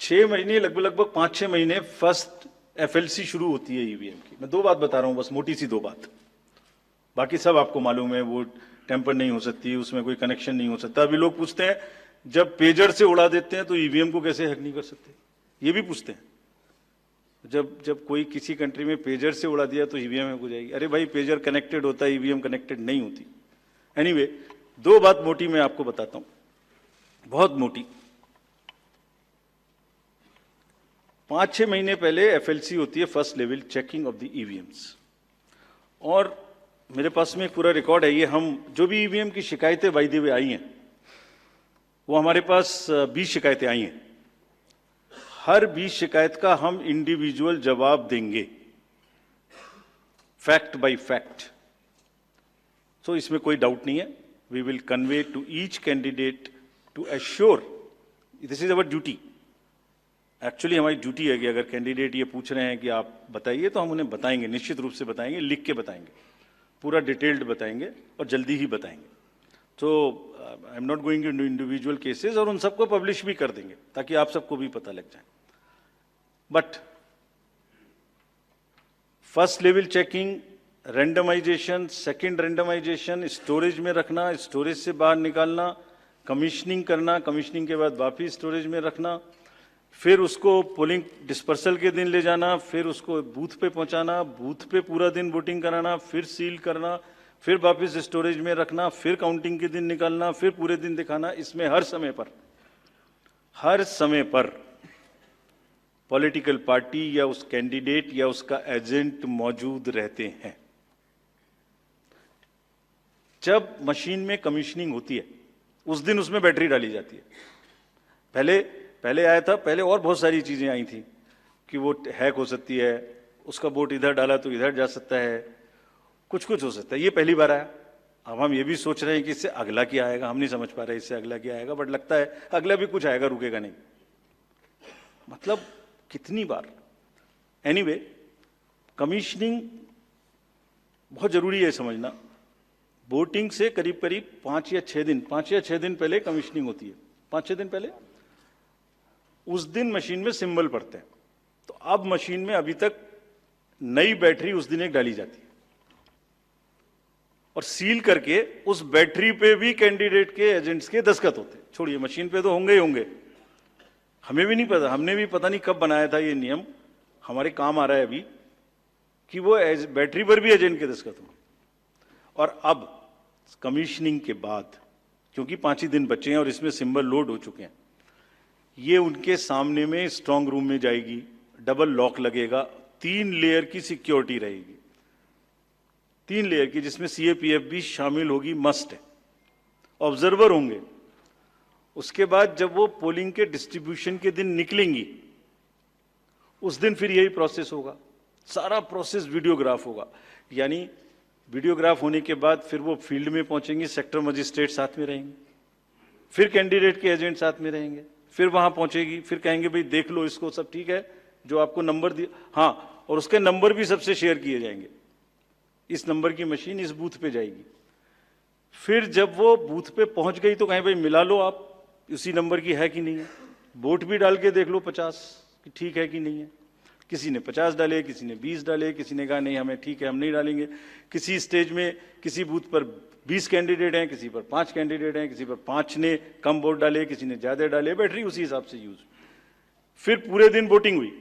6 महीने लगभग 5-6 महीने फर्स्ट एफएलसी शुरू होती है ईवीएम की। मैं दो बात बता रहा हूं, बस मोटी सी दो बात, बाकी सब आपको मालूम है। वो टेम्पर नहीं हो सकती, उसमें कोई कनेक्शन नहीं हो सकता। अभी लोग पूछते हैं जब पेजर से उड़ा देते हैं तो ईवीएम को कैसे हैक नहीं कर सकते, ये भी पूछते हैं। जब कोई किसी कंट्री में पेजर से उड़ा दिया तो ईवीएम हैक हो जाएगी। अरे भाई, पेजर कनेक्टेड होता है, ईवीएम कनेक्टेड नहीं होती। एनीवे, दो बात मोटी मैं आपको बताता हूं, बहुत मोटी। 5-6 महीने पहले एफएलसी होती है, first level checking of the EVMs, और मेरे पास में एक पूरा रिकॉर्ड है। ये हम जो भी ईवीएम की शिकायतें बाय द वे आई हैं, वो हमारे पास 20 शिकायतें आई हैं। हर 20 शिकायत का हम इंडिविजुअल जवाब देंगे, फैक्ट बाय फैक्ट। सो इसमें कोई डाउट नहीं है। We will convey to each candidate to assure, this is our duty. Actually हमारी ड्यूटी है कि अगर कैंडिडेट ये पूछ रहे हैं कि आप बताइए, तो हम उन्हें बताएंगे, निश्चित रूप से बताएंगे, लिख के बताएंगे, पूरा डिटेल्ड बताएंगे और जल्दी ही बताएंगे। तो I am not going into individual cases, और उन सबको पब्लिश भी कर देंगे ताकि आप सबको भी पता लग जाए। But first level checking, randomisation, second randomisation, storage में रखना, स्टोरेज से बाहर निकालना, कमीशनिंग करना, कमीशनिंग के बाद वापिस स्टोरेज में रखना, फिर उसको पोलिंग डिस्पर्सल के दिन ले जाना, फिर उसको बूथ पे पहुंचाना, बूथ पे पूरा दिन वोटिंग कराना, फिर सील करना, फिर वापस स्टोरेज में रखना, फिर काउंटिंग के दिन निकालना, फिर पूरे दिन दिखाना। इसमें हर समय पर पॉलिटिकल पार्टी या उस कैंडिडेट या उसका एजेंट मौजूद रहते हैं। जब मशीन में कमीशनिंग होती है, उस दिन उसमें बैटरी डाली जाती है। पहले आया था, पहले और बहुत सारी चीजें आई थी कि वो हैक हो सकती है, उसका वोट इधर डाला तो इधर जा सकता है, कुछ हो सकता है। ये पहली बार आया। अब हम ये भी सोच रहे हैं कि इससे अगला क्या आएगा, हम नहीं समझ पा रहे इससे अगला क्या आएगा, बट लगता है अगला भी कुछ आएगा, रुकेगा नहीं। मतलब कितनी बार। एनीवे, कमीशनिंग बहुत जरूरी है समझना। वोटिंग से करीब 5 या 6 दिन पहले कमीशनिंग होती है। 5-6 दिन पहले उस दिन मशीन में सिंबल पड़ते हैं। तो अब मशीन में अभी तक नई बैटरी उस दिन एक डाली जाती है, और सील करके उस बैटरी पे भी कैंडिडेट के एजेंट्स के दस्तखत होते हैं। छोड़िए, मशीन पे तो होंगे ही होंगे, हमें भी नहीं पता, हमने भी पता नहीं कब बनाया था ये नियम, हमारे काम आ रहा है अभी कि वो बैटरी पर भी एजेंट के दस्तखत होंगे। और अब कमीशनिंग के बाद, क्योंकि 5 ही दिन बचे हैं और इसमें सिंबल लोड हो चुके हैं, ये उनके सामने में स्ट्रांग रूम में जाएगी, डबल लॉक लगेगा, 3 लेयर की सिक्योरिटी रहेगी, 3 लेयर की, जिसमें सीएपीएफ भी शामिल होगी, मस्ट है। ऑब्जर्वर होंगे। उसके बाद जब वो पोलिंग के डिस्ट्रीब्यूशन के दिन निकलेंगी, उस दिन फिर यही प्रोसेस होगा। सारा प्रोसेस वीडियोग्राफ होगा। यानी वीडियोग्राफ होने के बाद फिर वो फील्ड में पहुंचेंगे, सेक्टर मजिस्ट्रेट साथ में रहेंगे, फिर कैंडिडेट के एजेंट साथ में रहेंगे, फिर वहां पहुंचेगी, फिर कहेंगे भाई देख लो इसको, सब ठीक है, जो आपको नंबर दिया, हाँ, और उसके नंबर भी सबसे शेयर किए जाएंगे। इस नंबर की मशीन इस बूथ पे जाएगी। फिर जब वो बूथ पे पहुंच गई तो कहें भाई मिला लो आप, उसी नंबर की है कि नहीं है, वोट भी डाल के देख लो 50 कि ठीक है कि नहीं है। किसी ने 50 डाले, किसी ने 20 डाले, किसी ने कहा नहीं हमें ठीक है, हम नहीं डालेंगे। किसी स्टेज में किसी बूथ पर 20 कैंडिडेट हैं, किसी पर 5 कैंडिडेट हैं, किसी पर 5 ने कम वोट डाले, किसी ने ज्यादा डाले, बैटरी उसी हिसाब से यूज। फिर पूरे दिन वोटिंग हुई।